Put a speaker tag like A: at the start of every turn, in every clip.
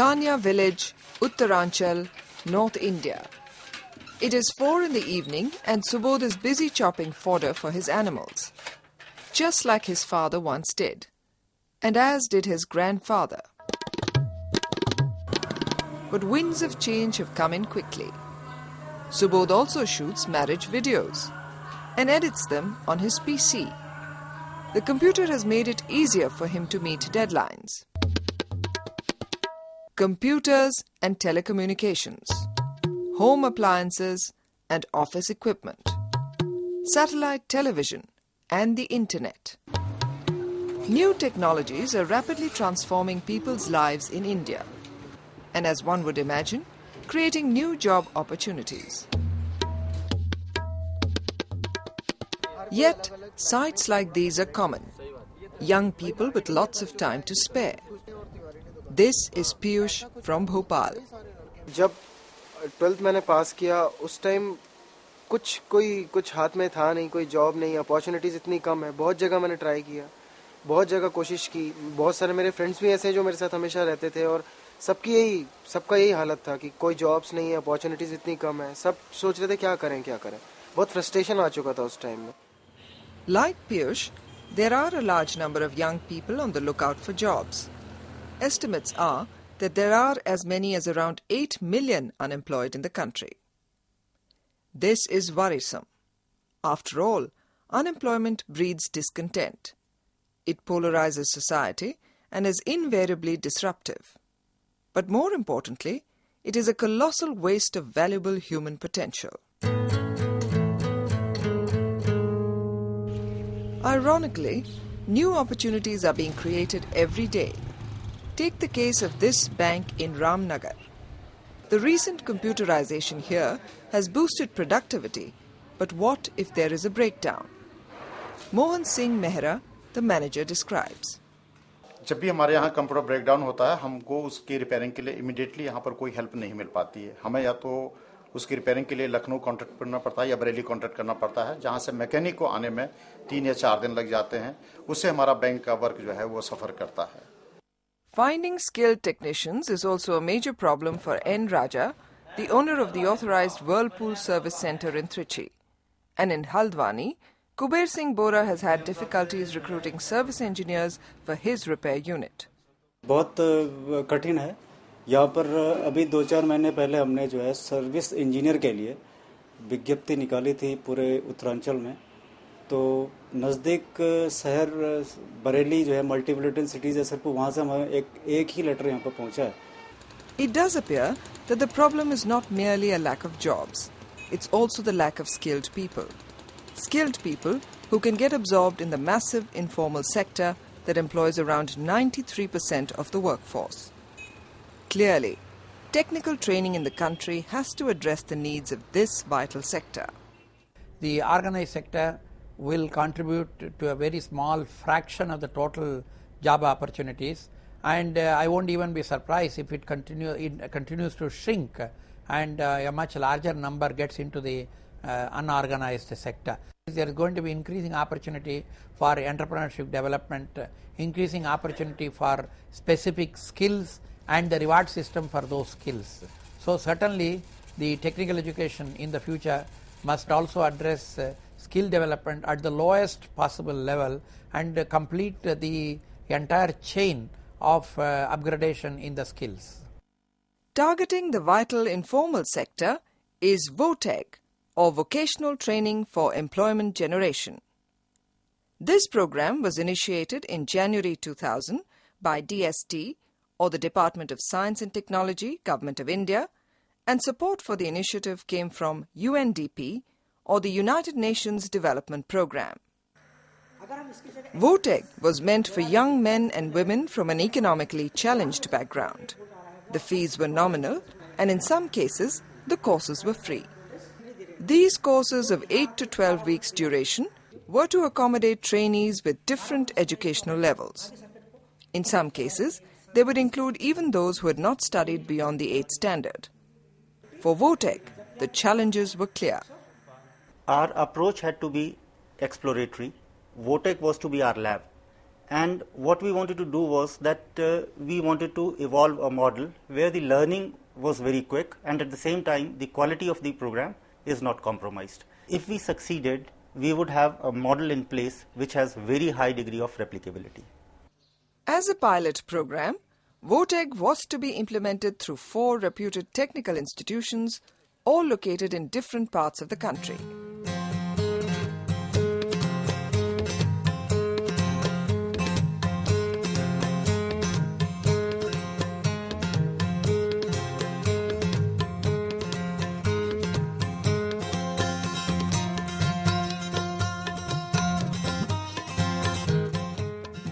A: Kanya village, Uttaranchal, North India. It is 4 in the evening and Subodh is busy chopping fodder for his animals, just like his father once did, and as did his grandfather. But winds of change have come in quickly. Subodh also shoots marriage videos and edits them on his PC. The computer has made it easier for him to meet deadlines. Computers and telecommunications, home appliances and office equipment, satellite television and the internet. New technologies are rapidly transforming people's lives in India and, as one would imagine, creating new job opportunities. Yet, sights like these are common. Young people with lots of time to spare. This is Piyush from Bhopal.
B: जब 12th मैंने पास किया उस time कुछ हाथ में था नहीं, कोई जॉब नहीं, अपॉर्चुनिटीज इतनी कम है. बहुत जगह मैंने ट्राई किया, बहुत जगह कोशिश की. बहुत सारे मेरे फ्रेंड्स भी ऐसे हैं जो मेरे साथ हमेशा रहते थे और सबका यही हालत था कि कोई जॉब्स नहीं है, अपॉर्चुनिटीज इतनी कम है. सब सोच रहे थे क्या करें. बहुत फ्रस्ट्रेशन आ चुका था उस टाइम में.
A: Like Piyush, there are a large number of young people on the lookout for jobs. Estimates are that there are as many as around 8 million unemployed in the country. This is worrisome. After all, unemployment breeds discontent. It polarizes society and is invariably disruptive. But more importantly, it is a colossal waste of valuable human potential. Ironically, new opportunities are being created every day. Take the case of this bank in Ramnagar. The recent computerization here has boosted productivity, but what if there is a breakdown? Mohan Singh Mehra, the manager, describes.
C: जब भी हमारे यहाँ computer breakdown होता है, हमको उसकी repairing के लिए इमीडिएटली यहाँ पर कोई हेल्प नहीं मिल पाती है. हमें या तो उसकी रिपेयरिंग के लिए लखनऊ कॉन्ट्रैक्ट करना पड़ता है या बरेली कॉन्ट्रैक्ट करना पड़ता है, जहाँ से मैकेनिक को आने में 3 या 4 दिन लग जाते हैं. उससे हमारा बैंक का वर्क जो है वो सफ़र करता है.
A: Finding skilled technicians is also a major problem for N. Raja, the owner of the authorized Whirlpool Service Centre in Trichy. And in Haldwani, Kuber Singh Bora has had difficulties recruiting service engineers for his repair unit.
D: बहुत कठिन है. यहाँ पर अभी 2-4 महीने पहले हमने जो है सर्विस इंजीनियर के लिए विज्ञप्ति निकाली थी पूरे उत्तरांचल में. तो नज़दीक शहर बरेली जो है मल्टीपॉलिटन सिटीज़ है, सिर्फ वहाँ से हमें एक ही लेटर यहाँ पर पहुँचा है.
A: It does appear that the problem is not merely a lack of jobs. It's also the lack of skilled people. Skilled people who can get absorbed in the massive informal sector that employs around 93% of the workforce. Clearly, technical training in the country has to address the needs of this vital sector.
E: The organized sector will contribute to a very small fraction of the total job opportunities, and I won't even be surprised if it continues to shrink and a much larger number gets into the unorganized sector. There is going to be increasing opportunity for entrepreneurship development, increasing opportunity for specific skills and the reward system for those skills. So certainly the technical education in the future must also address skill development at the lowest possible level and complete the entire chain of upgradation in the skills.
A: Targeting the vital informal sector is VOTEG, or Vocational Training for Employment Generation. This program was initiated in January 2000 by DST, or the Department of Science and Technology, Government of India, and support for the initiative came from UNDP, or the United Nations Development Programme. VOTEG was meant for young men and women from an economically challenged background. The fees were nominal, and in some cases, the courses were free. These courses of 8 to 12 weeks duration were to accommodate trainees with different educational levels. In some cases, they would include even those who had not studied beyond the 8th standard. For VOTEG, the challenges were clear.
F: Our approach had to be exploratory. VOTEC was to be our lab,
D: And what we wanted to do was that we wanted to evolve a model where the learning was very quick and at the same time the quality of the program is not compromised. If we succeeded, we would have a model in place which has very high degree of replicability.
A: As a pilot program, VOTEG was to be implemented through 4 reputed technical institutions, all located in different parts of the country.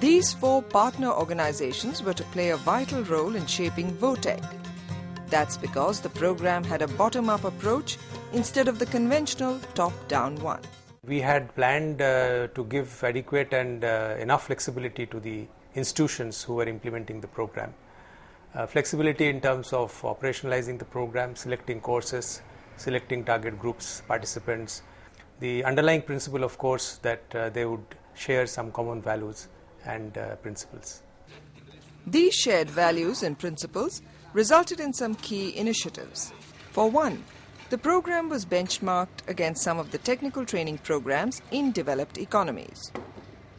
A: These 4 partner organizations were to play a vital role in shaping VOTEG. That's because the program had a bottom-up approach instead of the conventional top-down one.
F: We had planned to give adequate and enough flexibility to the institutions who were implementing the program. Flexibility in terms of operationalizing the program, selecting courses, selecting target groups, participants. The underlying principle, of course, that they would share some common values and principles.
A: These shared values and principles resulted in some key initiatives. For one, the program was benchmarked against some of the technical training programs in developed economies.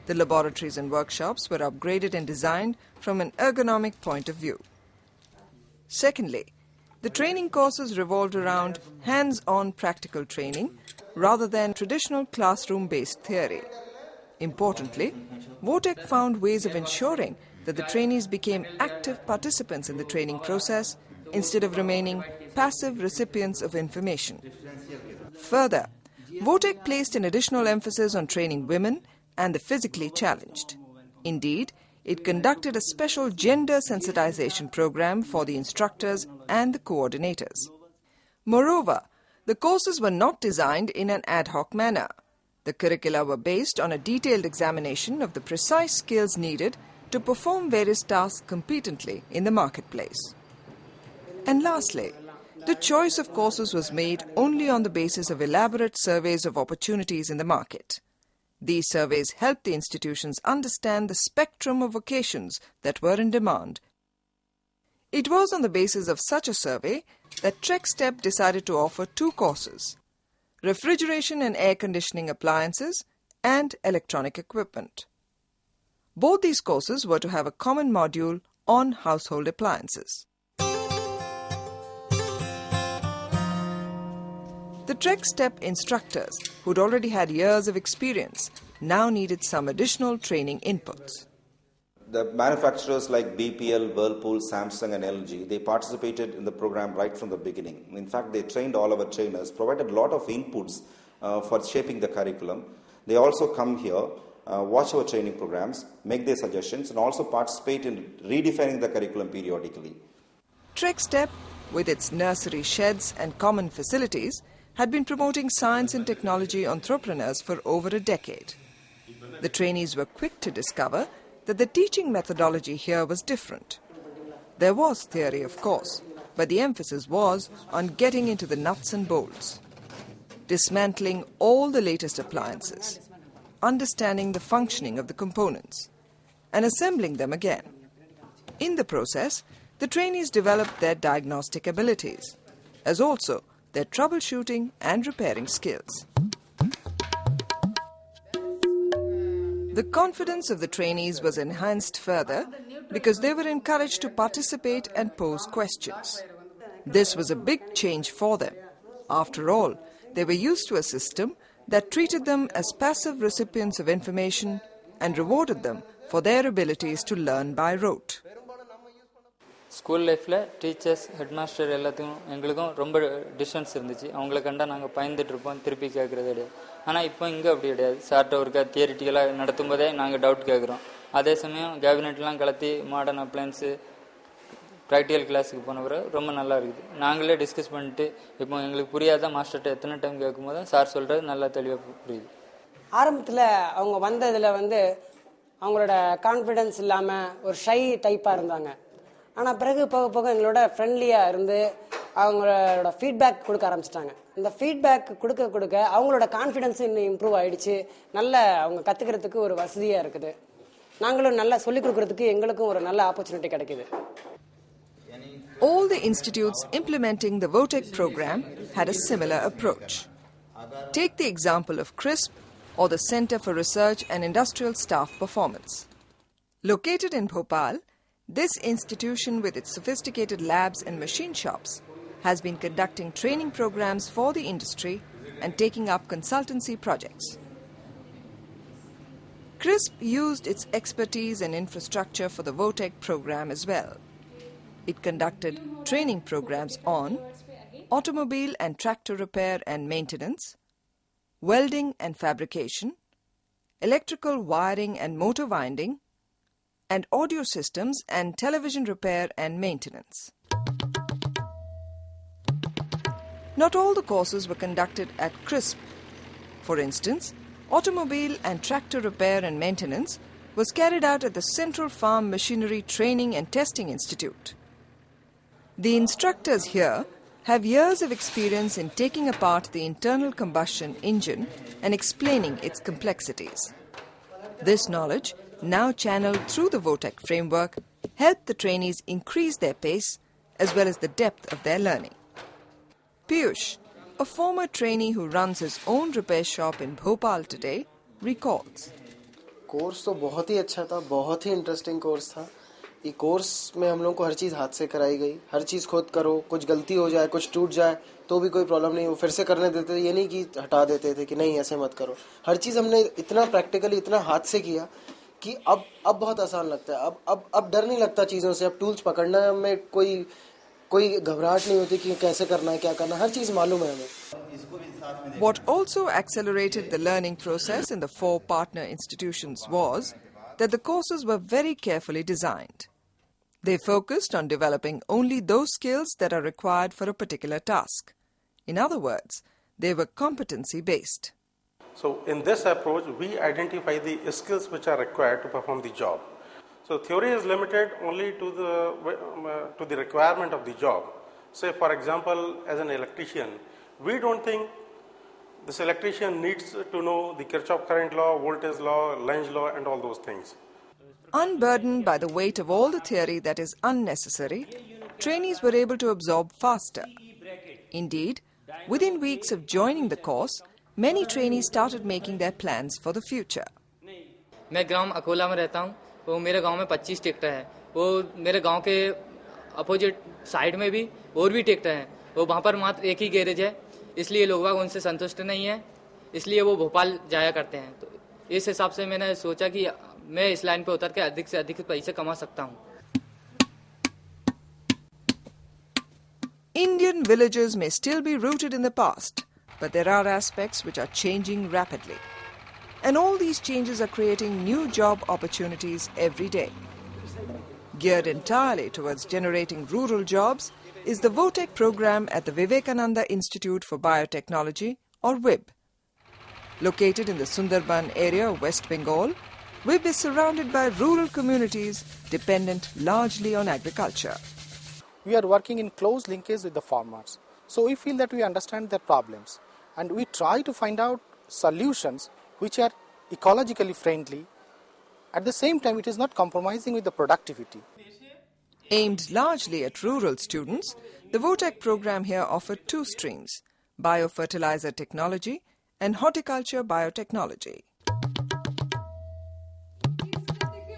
A: The laboratories and workshops were upgraded and designed from an ergonomic point of view. Secondly, the training courses revolved around hands-on practical training rather than traditional classroom-based theory. Importantly, VOTEG found ways of ensuring that the trainees became active participants in the training process instead of remaining passive recipients of information. Further, VOTEG placed an additional emphasis on training women and the physically challenged. Indeed, it conducted a special gender sensitization program for the instructors and the coordinators. Moreover, the courses were not designed in an ad hoc manner. The curricula were based on a detailed examination of the precise skills needed to perform various tasks competently in the marketplace. And lastly, the choice of courses was made only on the basis of elaborate surveys of opportunities in the market. These surveys helped the institutions understand the spectrum of vocations that were in demand. It was on the basis of such a survey that TrekStep decided to offer 2 courses: refrigeration and air conditioning appliances and electronic equipment. Both these courses were to have a common module on household appliances. The TrekStep instructors, who'd already had years of experience, now needed some additional training inputs.
G: The manufacturers like BPL, Whirlpool, Samsung and LG, they participated in the program right from the beginning. In fact, they trained all our trainers, provided a lot of inputs for shaping the curriculum. They also come here, watch our training programs, make their suggestions and also participate in redefining the curriculum periodically.
A: TrekStep, with its nursery sheds and common facilities, had been promoting science and technology entrepreneurs for over a decade. The trainees were quick to discover that the teaching methodology here was different. There was theory, of course, but the emphasis was on getting into the nuts and bolts, dismantling all the latest appliances, understanding the functioning of the components, and assembling them again. In the process, the trainees developed their diagnostic abilities, as also their troubleshooting and repairing skills. The confidence of the trainees was enhanced further because they were encouraged to participate and pose questions. This was a big change for them. After all, they were used to a system that treated them as passive recipients of information and rewarded them for their abilities to learn by rote.
H: School லைஃப்பில் teachers headmaster எல்லாத்துக்கும் எங்களுக்கும் ரொம்ப distance இருந்துச்சு. அவங்கள கண்டா நாங்கள் பயந்துட்டுருப்போம், திருப்பி கேட்குறது கிடையாது. ஆனால் இப்போ இங்கே அப்படி கிடையாது. சார்ட்ட ஒருக்கா தியரிட்டிக்கலாக நடத்தும் போதே நாங்கள் டவுட் கேட்குறோம். அதே சமயம் கேபினெட்லாம் கலத்தி மாடர்ன் அப்ளைன்ஸு ப்ராக்டிக்கல் கிளாஸுக்கு போனவரை ரொம்ப நல்லா இருக்குது. நாங்களே டிஸ்கஸ் பண்ணிட்டு இப்போ எங்களுக்கு புரியாத மாஸ்டர்கிட்ட எத்தனை டைம் கேட்கும் போது சார் சொல்கிறது நல்லா தெளிவாக புரியுது.
I: ஆரம்பத்தில் அவங்க வந்ததில் அவங்களோட கான்ஃபிடென்ஸ் இல்லாமல் ஒரு ஷை டைப்பாக இருந்தாங்க. ஆனால் பிறகு போக போக எங்களோட ஃப்ரெண்ட்லியாக இருந்து அவங்களோட ஃபீட்பேக் கொடுக்க ஆரம்பிச்சிட்டாங்க. இந்த ஃபீட்பேக் கொடுக்க அவங்களோட கான்ஃபிடென்ஸும் இன்னும் இம்ப்ரூவ் ஆகிடுச்சு. நல்ல அவங்க கற்றுக்கிறதுக்கு ஒரு வசதியாக இருக்குது. நாங்களும் நல்லா சொல்லிக் கொடுக்கறதுக்கு எங்களுக்கும் ஒரு நல்ல ஆப்பர்ச்சுனிட்டி கிடைக்குது.
A: All the institutes implementing the VOTEC program had a similar approach. Take the example of CRISP or the Center for Research and Industrial Staff Performance. Located in Bhopal, this institution with its sophisticated labs and machine shops has been conducting training programs for the industry and taking up consultancy projects. CRISP used its expertise and infrastructure for the VOTEC program as well. It conducted training programs on automobile and tractor repair and maintenance, welding and fabrication, electrical wiring and motor winding, and audio systems and television repair and maintenance. Not all the courses were conducted at CRISP. For instance, automobile and tractor repair and maintenance was carried out at the Central Farm Machinery Training and Testing Institute. The instructors here have years of experience in taking apart the internal combustion engine and explaining its complexities. This knowledge, now channeled through the VOTEC framework, helped the trainees increase their pace as well as the depth of their learning. Piyush, a former trainee who runs his own repair shop in Bhopal today, recalls.
B: Course तो बहुत ही अच्छा था, बहुत ही interesting course था. ये course में हम लोगों को हर चीज़ हाथ से कराई गई. हर चीज़ खुद करो, कुछ गलती हो जाए, कुछ टूट जाए तो भी कोई प्रॉब्लम नहीं, वो फिर से करने देते थे. ये नहीं कि हटा देते थे कि नहीं ऐसे मत करो. हर चीज़ हमने इतना प्रैक्टिकली इतना हाथ से किया कि अब बहुत आसान लगता है. अब डर नहीं लगता चीज़ों से. अब टूल्स पकड़ना में कोई घबराहट नहीं होती कि कैसे करना है, क्या करना है. हर चीज़ मालूम है हमें.
A: What also accelerated the learning process in the 4 partner institutions was that the courses were very carefully designed. They focused on developing only those skills that are required for a particular task. In other words, they were competency-based.
J: So in this approach, we identify the skills which are required to perform the job. So theory is limited only to the requirement of the job. Say, for example, as an electrician, we don't think this electrician needs to know the Kirchhoff current law, voltage law, Lenz law, and all those things.
A: Unburdened by the weight of all the theory that is unnecessary, trainees were able to absorb faster. Indeed, within weeks of joining the course, many trainees started making their plans for the future.
H: मैं ग्राम अकोला में रहता हूँ. वो मेरे गांव में 25 tractor है. वो मेरे गांव के अपोजिट साइड में भी और भी ट्रैक्टर हैं. वो वहाँ पर मात्र एक ही गैरेज है, इसलिए लोग बाग उनसे संतुष्ट नहीं है, इसलिए वो भोपाल जाया करते हैं. तो इस हिसाब से मैंने सोचा कि मैं इस लाइन पे उतर के अधिक से अधिक पैसे कमा सकता हूँ.
A: Indian villages may still be rooted in the past, but there are aspects which are changing rapidly. And all these changes are creating new job opportunities every day. Geared entirely towards generating rural jobs is the VOTEC program at the Vivekananda Institute for Biotechnology, or WIB. Located in the Sundarban area of West Bengal, WIB is surrounded by rural communities dependent largely on agriculture.
K: We are working in close linkage with the farmers. So we feel that we understand their problems and we try to find out solutions which are ecologically friendly. At the same time, it is not compromising with the productivity.
A: Aimed largely at rural students, the VOTEC program here offered 2 streams: biofertilizer technology and horticulture biotechnology.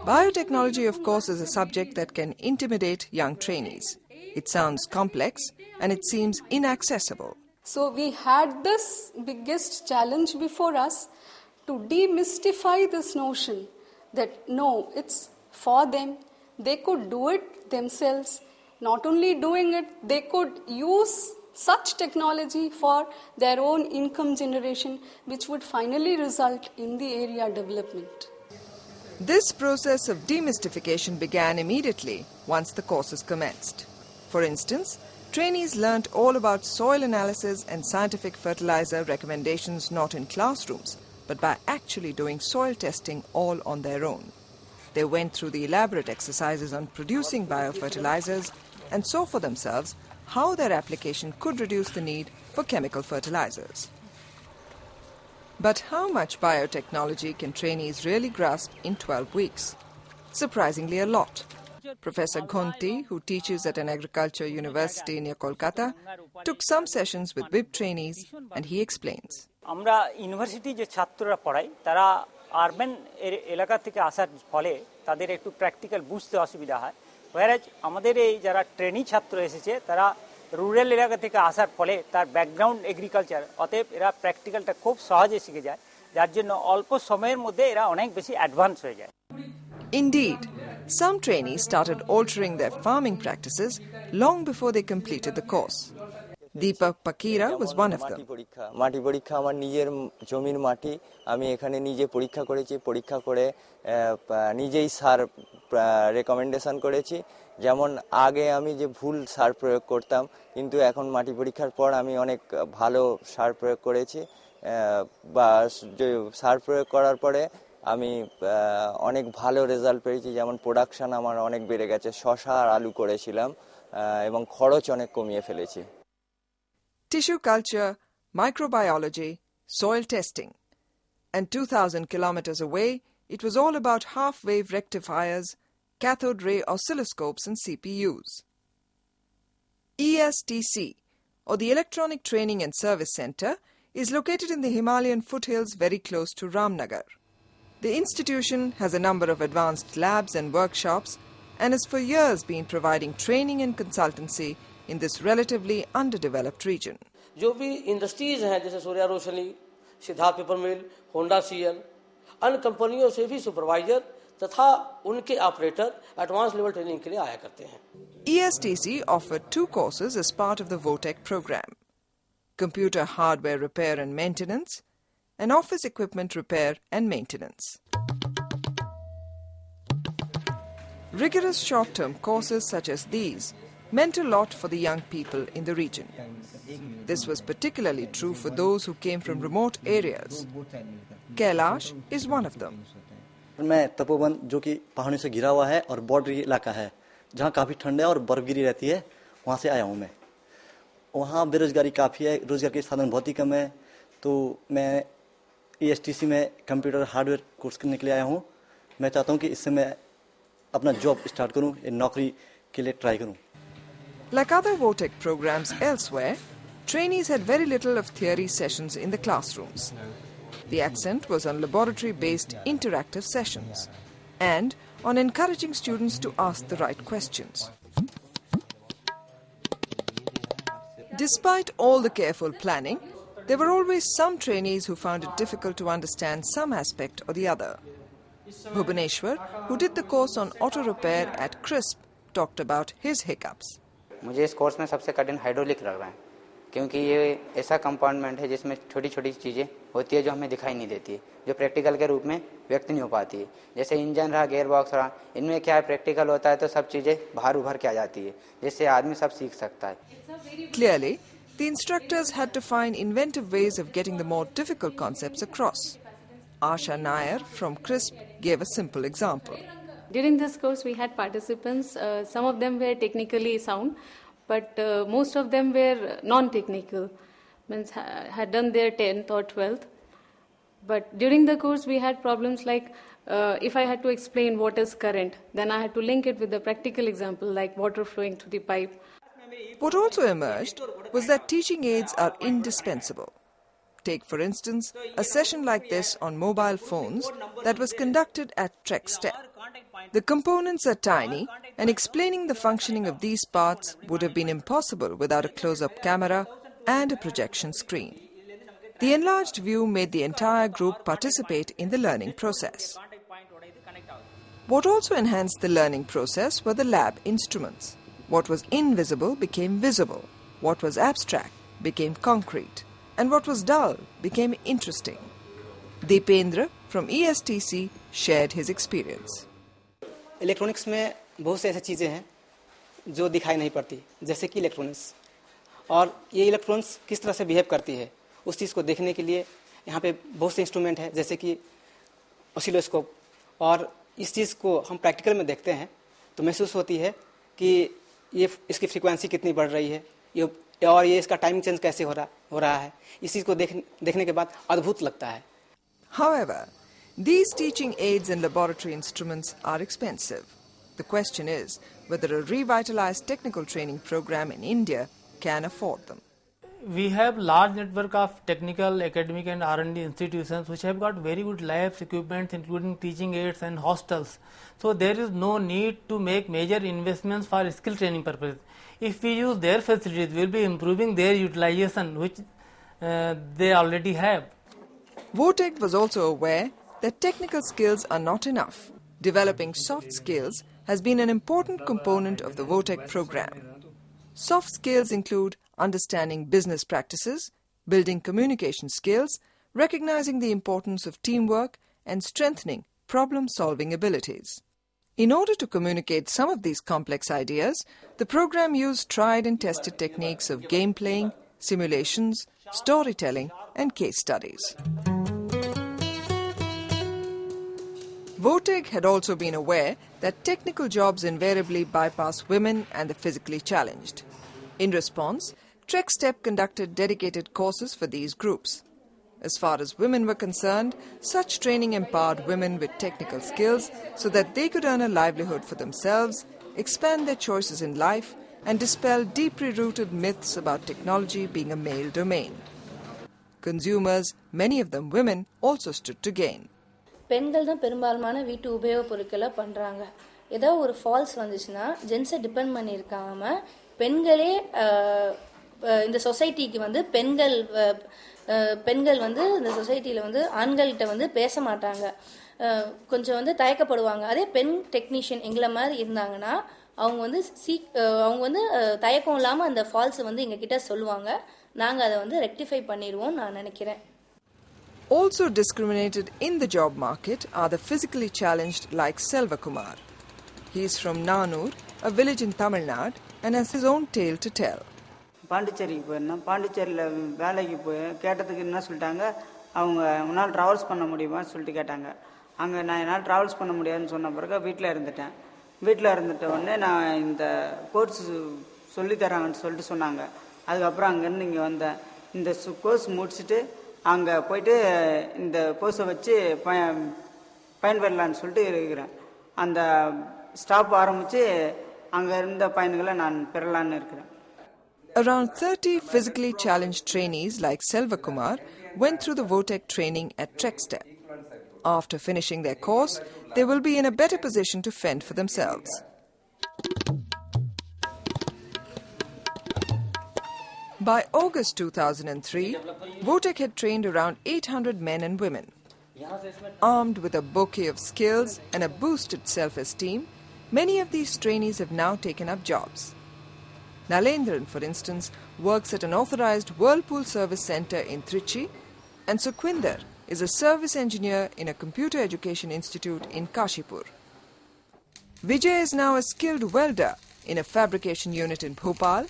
A: Biotechnology, of course, is a subject that can intimidate young trainees. It sounds complex and it seems inaccessible.
L: So we had this biggest challenge before us to demystify this notion that no, it's for them. They could do it themselves. Not only doing it, they could use such technology for their own income generation, which would finally result in the area development.
A: This process of demystification began immediately once the courses commenced. For instance, trainees learnt all about soil analysis and scientific fertilizer recommendations not in classrooms, but by actually doing soil testing all on their own. They went through the elaborate exercises on producing biofertilizers and saw for themselves how their application could reduce the need for chemical fertilizers. But how much biotechnology can trainees really grasp in 12 weeks? surprisingly a lot. Professor Ghonti, who teaches at an agriculture university near Kolkata, took some sessions with WIB trainees and he explains.
M: আমরা university যে ছাত্ররা পড়াই তারা urban এলাকা থেকে আসার ফলে তাদের একটু প্র্যাকটিক্যাল বুঝতে অসুবিধা হয়, whereas আমাদের এই যারা ট্রেনি ছাত্র এসেছে তারা রুরাল এলাকা থেকে আসার ফলে তার ব্যাকগ্রাউন্ড এগ্রিকালচার, অতএব এরা প্র্যাকটিক্যালটা খুব সহজে শিখে যায়, যার জন্য অল্প সময়ের মধ্যে এরা অনেক বেশি অ্যাডভান্স হয়ে যায়।
A: Indeed, some trainees started altering their farming practices long before they completed the course. Deepak Pakira was one of them.
N: মাটি পরীক্ষা আমার নিজের জমির মাটি আমি এখানে নিজে পরীক্ষা করেছি, পরীক্ষা করে নিজেই সার রেকমেন্ডেশন করেছি। যেমন আগে আমি যে ভুল সার প্রয়োগ করতাম, কিন্তু এখন মাটি পরীক্ষার পর আমি অনেক ভালো সার প্রয়োগ করেছি, বা সার প্রয়োগ করার পরে আমি অনেক ভালো রেজাল্ট পেয়েছি। যেমন প্রোডাকশন আমার অনেক বেড়ে গেছে, শসা আর আলু করেছিলাম এবং খরচ অনেক কমিয়ে ফেলেছি।
A: Tissue culture, microbiology, soil testing. And 2,000 kilometers away, it was all about half-wave rectifiers, cathode ray oscilloscopes and CPUs. ESTC, or the Electronic Training and Service Center, is located in the Himalayan foothills very close to Ramnagar. The institution has a number of advanced labs and workshops and has for years been providing training and consultancy in this relatively underdeveloped region.
O: जो भी industries हैं जैसे सूर्या रोशनी, Siddharth paper मिल, Honda CL, अन्य कंपनियों से भी supervisor तथा उनके ऑपरेटर एडवांस लेवल ट्रेनिंग के लिए आया करते हैं।
A: ESTC offered 2 courses as part of the VOTEC program: computer hardware repair and maintenance, and office equipment repair and maintenance. Rigorous short-term courses such as these meant a lot for the young people in the region. This was particularly true for those who came from remote areas. Kailash is one of them.
P: मैं तपोवन जो कि पहाड़ों से घिरा हुआ है और border इलाका है जहाँ काफ़ी ठंड है और बर्फगिरी रहती है, वहाँ से आया हूँ मैं। वहाँ बेरोजगारी काफ़ी है, रोजगार के साधन बहुत ही कम है, तो मैं ESTC में कंप्यूटर हार्डवेयर कोर्स करने के लिए आया हूँ। मैं चाहता हूँ कि इससे मैं अपना जॉब स्टार्ट करूँ, नौकरी के लिए ट्राई करूँ।
A: Like other VOTEC programs elsewhere, trainees had very little of theory sessions in the classrooms. The accent was on laboratory-based interactive sessions and on encouraging students to ask the right questions. Despite all the careful planning, there were always some trainees who found it difficult to understand some aspect or the other. Bhubaneswar, who did the course on auto repair at CRISP, talked about his hiccups.
Q: मुझे इस course में सबसे कठिन hydraulic लग रहा है, क्योंकि ये ऐसा कंपार्टमेंट है जिसमें छोटी छोटी चीज़ें होती है जो हमें दिखाई नहीं देती है, जो प्रैक्टिकल के रूप में व्यक्त नहीं हो पाती है। जैसे इंजन रहा, गियर बॉक्स रहा, इनमें क्या है, प्रैक्टिकल होता है तो सब चीज़ें बाहर उभर के आ जाती है, जिससे आदमी सब सीख सकता है।
A: Clearly, the instructors had to find inventive ways of getting the more difficult concepts across. Asha Nair from CRISP gave a simple example.
R: During this course, we had participants. Some of them were technically sound, but most of them were non-technical, means had done their 10th or 12th. But during the course, we had problems like if I had to explain what is current, then I had to link it with a practical example like water flowing through the pipe.
A: What also emerged was that teaching aids are indispensable. Take, for instance, a session like this on mobile phones that was conducted at Trek Step. The components are tiny, and explaining the functioning of these parts would have been impossible without a close-up camera and a projection screen. The enlarged view made the entire group participate in the learning process. What also enhanced the learning process were the lab instruments. What was invisible became visible, what was abstract became concrete, and what was dull became interesting. Deependra from ESTC shared his experience.
S: Electronics में बहुत से ऐसी चीज़ें हैं जो दिखाई नहीं पड़ती, जैसे कि इलेक्ट्रॉनिक्स, और ये इलेक्ट्रॉनिक्स किस तरह से बिहेव करती है उस चीज़ को देखने के लिए यहाँ पे बहुत से इंस्ट्रूमेंट हैं, जैसे कि ऑसिलोस्कोप, और इस चीज़ को हम प्रैक्टिकल में देखते हैं तो महसूस होती है कि ये इसकी फ्रीक्वेंसी कितनी बढ़ रही है, और ये इसका टाइमिंग चेंज कैसे हो रहा है। इस चीज़ को देखने के बाद अद्भुत लगता है।
A: However, These teaching aids and laboratory instruments are expensive. The question is whether a revitalized technical training program in India can afford them.
T: We have large network of technical, academic and R&D institutions which have got very good labs, equipment including teaching aids and hostels. So there is no need to make major investments for skill training purposes. If we use their facilities, we will be improving their utilization which they already have.
A: VOTEC was also aware that technical skills are not enough. Developing soft skills has been an important component of the VOTEC program. Soft skills include understanding business practices, building communication skills, recognizing the importance of teamwork, and strengthening problem-solving abilities. In order to communicate some of these complex ideas, the program used tried and tested techniques of game playing, simulations, storytelling, and case studies. VOTEC had also been aware that technical jobs invariably bypass women and the physically challenged. In response, TrekStep conducted dedicated courses for these groups. As far as women were concerned, such training empowered women with technical skills so that they could earn a livelihood for themselves, expand their choices in life, and dispel deeply rooted myths about technology being a male domain. Consumers, many of them women, also stood to gain.
U: பெண்கள் தான் பெரும்பாலான வீட்டு உபயோக பொருட்களை பண்ணுறாங்க. ஏதோ ஒரு falls வந்துச்சுன்னா ஜென்ஸை டிபெண்ட் பண்ணியிருக்காம பெண்களே இந்த சொசைட்டிக்கு வந்து பெண்கள் வந்து இந்த சொசைட்டியில் வந்து ஆண்கள்கிட்ட வந்து பேச மாட்டாங்க, கொஞ்சம் வந்து தயக்கப்படுவாங்க. அதே பெண் டெக்னீஷியன் எங்களை மாதிரி இருந்தாங்கன்னா அவங்க வந்து தயக்கம் இல்லாமல் அந்த ஃபால்ஸை வந்து எங்ககிட்ட சொல்லுவாங்க. நாங்கள் அதை வந்து ரெக்டிஃபை பண்ணிடுவோம் நான் நினைக்கிறேன்.
A: Also discriminated in the job market are the physically challenged like Selva Kumar. He is from Nanur, a village in Tamil Nadu, and has his own tale to tell.
V: பாண்டிச்சேரிக்கு போயிருந்தேன். பாண்டிச்சேரியில் வேலைக்கு போய் கேட்டதுக்கு என்ன சொல்லிட்டாங்க, அவங்க உன்னால் ட்ராவல்ஸ் பண்ண முடியுமான்னு சொல்லிட்டு கேட்டாங்க. அங்கே நான் என்னால் ட்ராவல்ஸ் பண்ண முடியாதுன்னு சொன்ன பிறகு வீட்டில் இருந்துட்டேன். வீட்டில் இருந்துட்ட உடனே நான் இந்த கோர்ஸ் சொல்லித்தராங்கன்னு சொல்லிட்டு சொன்னாங்க. அதுக்கப்புறம் அங்கேருந்து இங்கே வந்தேன். இந்த கோர்ஸ் முடிச்சுட்டு அங்கே போயிட்டு இந்த கோர்ஸை வச்சு பயன்பெறலான்னு சொல்லிட்டு இருக்கிறேன். அந்த ஸ்டாப் ஆரம்பித்து அங்கே இருந்த பயன்களை நான் பெறலான்னு இருக்கிறேன்.
A: Around 30 physically challenged trainees like Selva Kumar went through the VOTEC training at TrekStep. After finishing their course, they will be in a better position to fend for themselves. By August 2003, VOTEC had trained around 800 men and women. Armed with a bouquet of skills and a boosted self-esteem, many of these trainees have now taken up jobs. Nalendran, for instance, works at an authorized Whirlpool service center in Trichy, and Sukhwinder is a service engineer in a computer education institute in Kashipur. Vijay is now a skilled welder in a fabrication unit in Bhopal,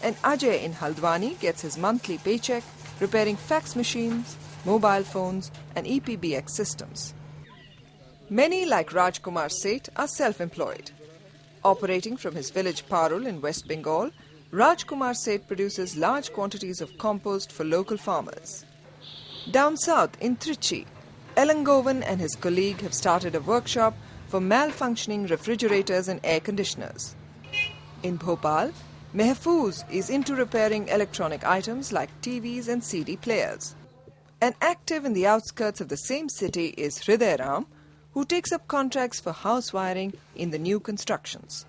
A: and Ajay in Haldwani gets his monthly paycheck repairing fax machines, mobile phones, and EPBX systems. Many, like Rajkumar Seth, are self-employed. Operating from his village Parul in West Bengal, Rajkumar Seth produces large quantities of compost for local farmers. Down south in Trichy, Elangovan and his colleague have started a workshop for malfunctioning refrigerators and air conditioners. In Bhopal, Mehfooz is into repairing electronic items like TVs and CD players. And active in the outskirts of the same city is Hriday Ram, who takes up contracts for house wiring in the new constructions.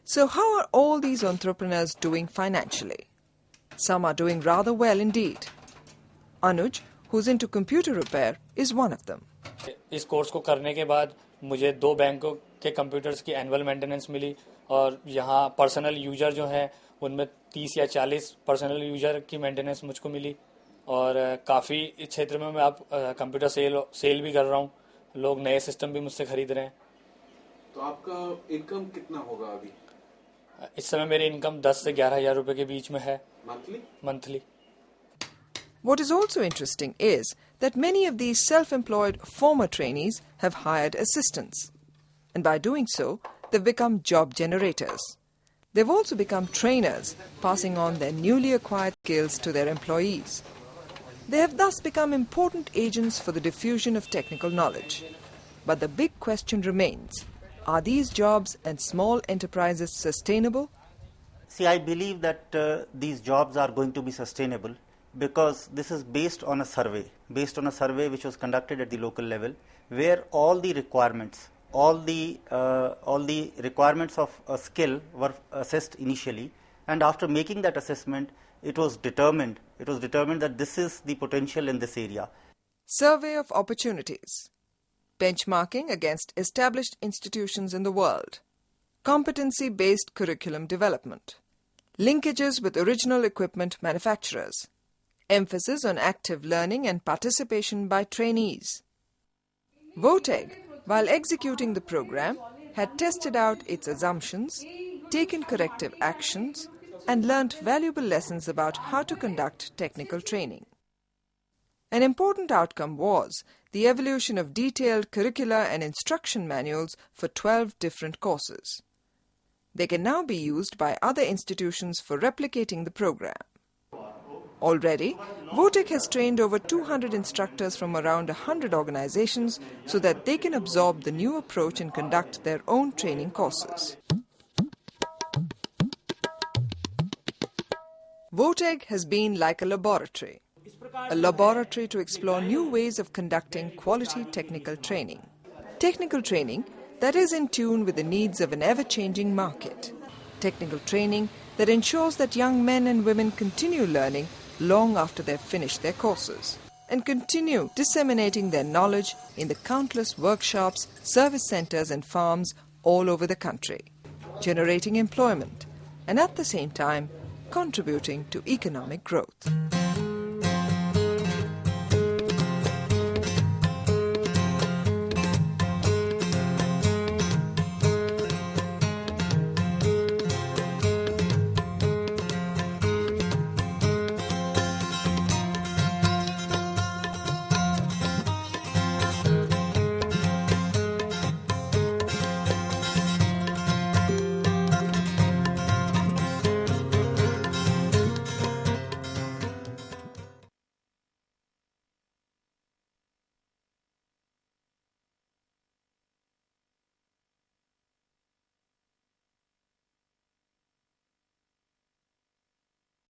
A: So how are all these entrepreneurs doing financially? Some are doing rather well indeed. Anuj, who's into computer repair, is one of them.
W: इस course को करने के बाद मुझे 2 बैंकों के computers की annual maintenance मिली और यहाँ पर्सनल यूजर जो हैं उनमें 30 या 40 पर्सनल यूजर की मेंटेनेंस मुझको मिली और काफ़ी इस क्षेत्र में मैं अब कंप्यूटर सेल भी कर रहा हूँ. लोग नए सिस्टम भी मुझसे खरीद रहे हैं.
X: तो आपका इनकम कितना होगा अभी?
W: इस समय मेरी इनकम 10 से 11,000 रुपए के बीच में है monthly.
A: What is also interesting is that many of these self-employed former trainees have hired assistants. And by doing so, they've become job generators. They've also become trainers, passing on their newly acquired skills to their employees. They have thus become important agents for the diffusion of technical knowledge. But the big question remains, are these jobs and small enterprises sustainable?
C: See, I believe that these jobs are going to be sustainable because this is based on a survey which was conducted at the local level, where all the requirements of a skill were assessed initially, and after making that assessment, it was determined that this is the potential in this area.
A: Survey of opportunities. Benchmarking against established institutions in the world. Competency-based curriculum development. Linkages with original equipment manufacturers. Emphasis on active learning and participation by trainees. VOTEG, while executing the program, had tested out its assumptions, taken corrective actions, and learnt valuable lessons about how to conduct technical training. An important outcome was the evolution of detailed curricula and instruction manuals for 12 different courses. They can now be used by other institutions for replicating the program. Already, VOTEC has trained over 200 instructors from around 100 organizations so that they can absorb the new approach and conduct their own training courses. VOTEG has been like a laboratory to explore new ways of conducting quality technical training. Technical training that is in tune with the needs of an ever-changing market. Technical training that ensures that young men and women continue learning long after they've finished their courses and continue disseminating their knowledge in the countless workshops, service centers and farms all over the country, generating employment and at the same time contributing to economic growth.